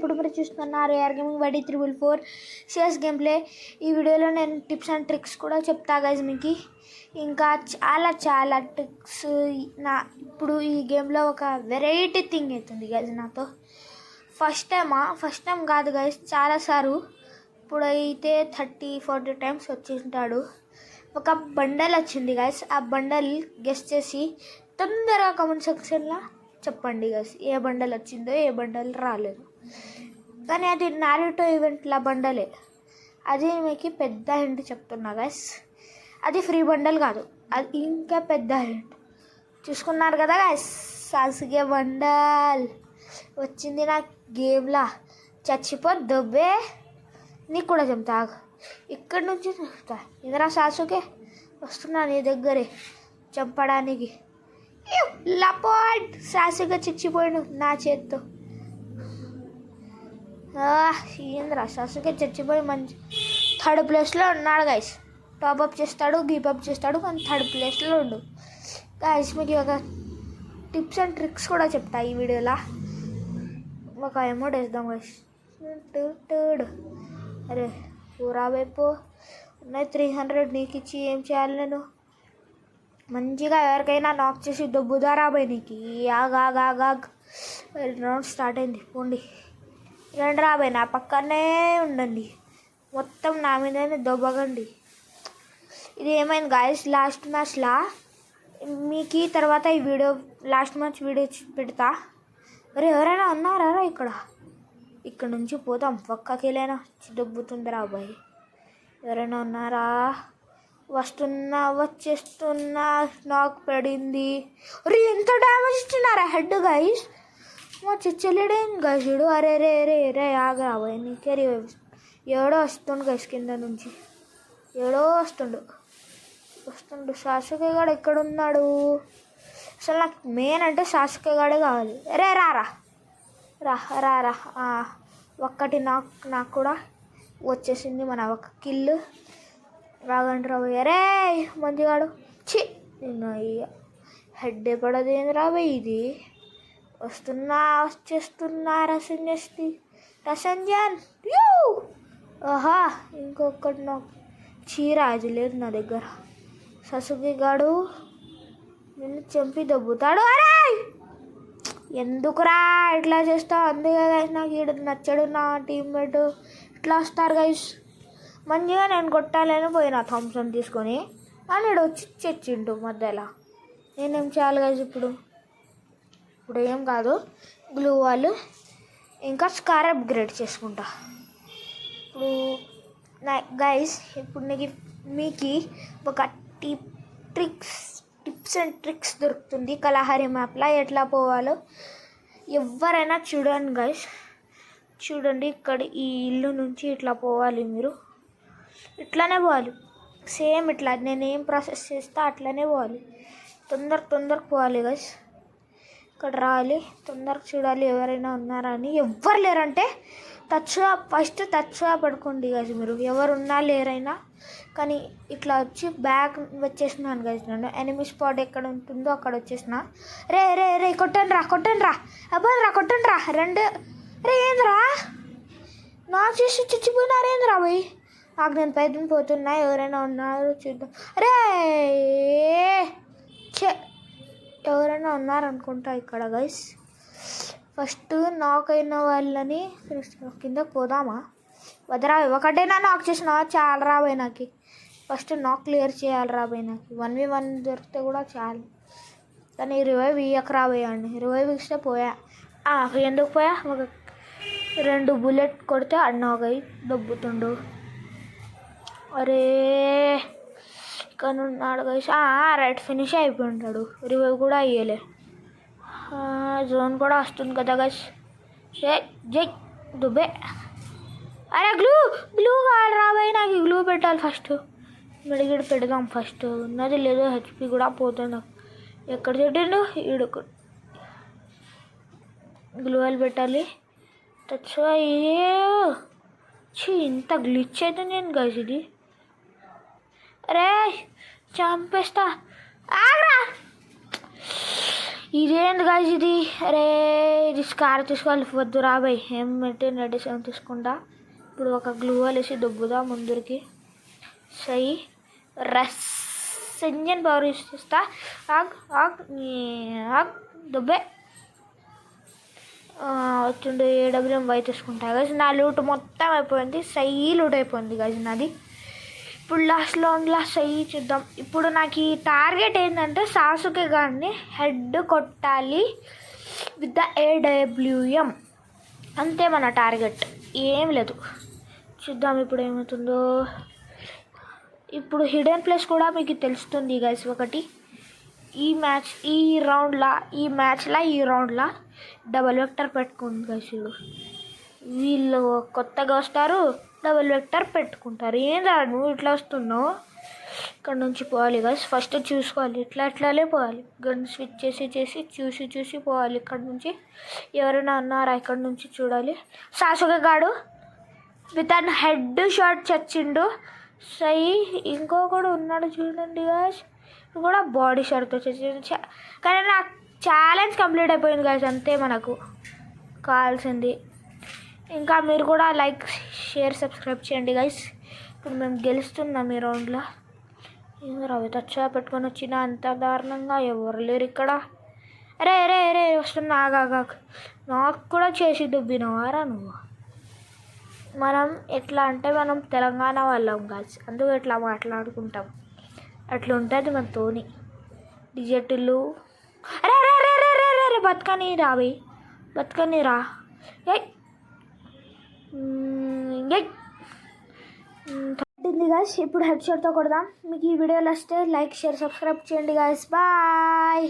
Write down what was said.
ఇప్పుడు మీరు చూస్తున్నారు ఏఆర్ గేమింగ్ వడి 344 సిఎస్ గేమ్ ప్లే. ఈ వీడియోలో నేను టిప్స్ అండ్ ట్రిక్స్ కూడా చెప్తా గైజ్ మీకు. ఇంకా చాలా ట్రిక్స్ ఇప్పుడు ఈ గేమ్లో ఒక వెరైటీ థింగ్ అవుతుంది గైజ్ నాతో. ఫస్ట్ టైం కాదు గైజ్, చాలాసార్లు. ఇప్పుడైతే 30-40 టైమ్స్ వచ్చింటాడు. ఒక బండల్ వచ్చింది గైస్. ఆ బండల్ గెస్ చేసి తొందరగా కామెంట్ సెక్షన్లో చెప్పండి గైస్, ఏ బండల్ వచ్చిందో ఏ బండల్ రాలేదు. కానీ అది నారుటో ఈవెంట్ల బండలే. అది మీకు పెద్ద హింట్ చెప్తున్నా గైస్, అది ఫ్రీ బండల్ కాదు, అది ఇంకా పెద్ద హింట్. చూసుకున్నారు కదా గైస్, సాసుగే బండల్ వచ్చింది నా గేమ్లా. చచ్చిపో దొబ్బే, నీకు కూడా చెప్తా, ఇక్కడి నుంచి చెప్తా. ఇదరా సాసుకే, వస్తున్నా నీ దగ్గరే చంపడానికి. లపోట్ సాసుగా చచ్చిపోయాడు నా చేత్తో. ఏంద్రా సాసుకే చచ్చిపోయి మంచి 3rd ప్లేస్లో ఉన్నాడు గైస్. టాప్అప్ చేస్తాడు, గీపప్ చేస్తాడు, కానీ 3rd ప్లేస్లో ఉండు గైస్. మీకు ఒక టిప్స్ అండ్ ట్రిక్స్ కూడా చెప్తా ఈ వీడియోలో. ఒక అమౌంట్ వేద్దాం గైస్. అరే పూరా వైపు ఉన్నాయి 300, నీకు ఇచ్చి ఏం చేయాలి నేను? మంచిగా ఎవరికైనా నాక్ చేసి దొబ్బుదారా బాయ్ నీకు. ఆగ్ రౌండ్ స్టార్ట్ అయింది, పోండి రండి రాబాయ్, నా పక్కనే ఉండండి, మొత్తం నా మీదనే దొబ్బగండి. ఇది ఏమైంది గాయస్, లాస్ట్ మ్యాచ్లా మీకు తర్వాత ఈ వీడియో లాస్ట్ మ్యాచ్ వీడియో పెడతా. మరి ఎవరైనా ఉన్నారా ఇక్కడ నుంచి పోతాం, పక్కకెళ్ళైనా దొబ్బుతుంది రా బాయ్. ఎవరైనా ఉన్నారా? వచ్చేస్తున్నా. నాక్ పడింది. అరే ఎంత డ్యామేజ్ ఇచ్చినారా హెడ్ గైస్. మా చిచ్చలేడేం గైస్ చూడు. అరే రే ఆగరా బాయ్, నీకే ఎవడో వస్తుండు గైస్, కింద నుంచి ఎవడో వస్తుండు. సాసుకే గాడు ఎక్కడున్నాడు? అసలు నాకు మెయిన్ అంటే సాసుకే గాడే కావాలి. రే రా ఒక్కటి నాకు కూడా వచ్చేసింది మన ఒక కిల్లు. రాగండి రాబోయ్. అరే మంచిగాడు, నేను హెడ్ పడదేంద్రా బాయ్ ఇది. వచ్చేస్తున్నా రసంజన్. ఆహా, ఇంకొకటి నాకు చీర అది లేదు నా దగ్గర. ససుకి గాడు నిన్ను చంపి దొబ్బుతాడు. అరే ఎందుకురా ఇట్లా చేస్తావు? అందుకే గైస్ నాకు ఈడ నచ్చడు నా టీమ్మేట్. ఇట్లా వస్తారు గైస్. మంచిగా నేను కొట్టాలని పోయినా థామ్సన్ తీసుకొని, కానీ ఈడ వచ్చి చెచ్చిండు మధ్యలో. నేనేం చేయాలి గైస్ ఇప్పుడు ఏం కాదు, గ్లూ వాల్ ఇంకా స్కార్ అప్గ్రేడ్ చేసుకుంటా. ఇప్పుడు గైస్ ఇప్పుడు మీకు ఒక టిప్స్ అండ్ ట్రిక్స్ దొరుకుతుంది కలహరి మ్యాప్లో, ఎట్లా పోవాలో. ఎవరైనా చూడండి గైస్, చూడండి ఇక్కడ ఈ ఇల్లు నుంచి ఇట్లా పోవాలి. మీరు ఇట్లానే పోవాలి, సేమ్ ఇట్లా నేనేం ప్రాసెస్ చేస్తా అట్లనే పోవాలి. తొందరగా పోవాలి గైస్. ఇక్కడ రావాలి, తొందరగా చూడాలి ఎవరైనా ఉన్నారా అని. ఎవ్వరు లేరంటే ఫస్ట్ టచ్గా పడుకోండి గైస్. మీరు ఎవరున్నా లేరైనా కానీ ఇట్లా వచ్చి బ్యాక్ వచ్చేసినాను గైస్. నేను ఎనిమీ స్పాట్ ఎక్కడ ఉంటుందో అక్కడ వచ్చేసిన. రే కొట్టండి రా అబ్బాయి కొట్టండి రా 2. రే ఏంద్రా నా చేసి చచ్చిపోయినారేంద్రా పోయి. నాకు నేను పైన పోతున్నా, ఎవరైనా ఉన్నారు చూద్దాం. రే ఎవరైనా ఉన్నారనుకుంటా ఇక్కడ గైస్. ఫస్ట్ నాక్ అయిన వాళ్ళని కింద పోదామా? వదరా, ఒకటైనా నాక్ చేసినా చాలా రాబోయ్ నాకు. ఫస్ట్ నాక్ క్లియర్ చేయాలి రాబోయ్ నాకు. 1v1 దొరికితే కూడా చాలు, కానీ రివైవ్ ఇయ్యక రాబోయండి. రివైవ్ ఇస్తే పోయా. ఎందుకు పోయా? ఒక 2 బుల్లెట్ కొడితే అన్నాగై దొబ్బుతుండు. అరే ఇక్కడ ఉన్నాడు గైస్. రైట్ ఫినిష్ అయిపోయి ఉంటాడు, రివైవ్ కూడా అయ్యలే. జోన్ కూడా వస్తుంది కదా గైస్. జై దుబ్బే. అరే గ్లూ కావాలి రాబాయ్ నాకు. గ్లూ పెట్టాలి ఫస్ట్, మెడిగిడ్ పెడదాం ఫస్ట్. ఉన్నది లేదో హెచ్పి కూడా పోతుండ. ఎక్కడ చెట్టిండు ఈడుకు. గ్లూ వాళ్ళు పెట్టాలి. ఇంత గ్లిచ్ అయితే నేను గైస్ ఇది. అరే చంపేస్తా, ఆగ్రా. ఇదేంది గాయస్ ఇది? అరే ఇది స్కార్ తీసుకోవాలి, వద్దు రాబాయ్. M1887 తీసుకుంటా. ఇప్పుడు ఒక గ్లూ వేసి దుబ్బుదా ముందరికి. సై రస్ ఇంజన్ పవర్ ఇస్తా. ఆగ్ ఆగ్ ఆగ్ దుబ్బే వచ్చిండు. AWM తీసుకుంటా గైస్. నా లూట్ మొత్తం అయిపోయింది. సై లూట్ అయిపోయింది గైస్ నాది. ఇప్పుడు లాస్ట్లో సై చూద్దాం. ఇప్పుడు నాకు ఈ టార్గెట్ ఏంటంటే సాసుకే గారిని హెడ్ కొట్టాలి విత్ ద AWM. అంతే మన టార్గెట్, ఏం లేదు. చూద్దాం ఇప్పుడు ఏమవుతుందో. ఇప్పుడు హిడెన్ ప్లేస్ కూడా మీకు తెలుస్తుంది గైస్. ఒకటి ఈ రౌండ్లా డబల్ వెక్టర్ పెట్టుకుంది గైస్. వీళ్ళు కొత్తగా వస్తారు, డబల్ వెక్టర్ పెట్టుకుంటారు. ఏందా నువ్వు ఇట్లా వస్తున్నావు? ఇక్కడ నుంచి పోవాలి గైస్. ఫస్ట్ చూసుకోవాలి, ఇట్లానే పోవాలి. గన్ స్విచ్ చేసి చూసి పోవాలి. ఇక్కడ నుంచి ఎవరైనా ఉన్నారా ఇక్కడ నుంచి చూడాలి. సాసుగా గాడు విత్ అన్ హెడ్ షాట్ చచ్చిండు. సై ఇంకొకడు ఉన్నాడు చూడండి గాయస్, కూడా బాడీ షాట్తో చచ్చిండు. కానీ నాకు ఛాలెంజ్ కంప్లీట్ అయిపోయింది గాయస్. అంతే మనకు కావాల్సింది. ఇంకా మీరు కూడా లైక్ షేర్ సబ్స్క్రైబ్ చేయండి గాయస్. ఇప్పుడు మేము గెలుస్తున్నాం ఈ రౌండ్లో. రవి తచ్చా పెట్టుకొని వచ్చిన అంత దారుణంగా ఎవరు లేరు ఇక్కడ. అరే వస్తున్నా, ఆగాగాకు. నాకు కూడా చేసి దుబ్బినవారా నువ్వు? మనం ఎట్లా అంటే మనం తెలంగాణ వాళ్ళం గాయస్, అందుకు ఎట్లా మాట్లాడుకుంటాం. అట్లా ఉంటుంది మనతోని. డిజెట్లు అరే బతకని రావి, బతకని రా. గాయస్ ఇప్పుడు హెడ్ షాట్తో కొడదాం. మీకు ఈ వీడియోలు వస్తే లైక్ షేర్ సబ్స్క్రైబ్ చేయండి గాయస్. బాయ్.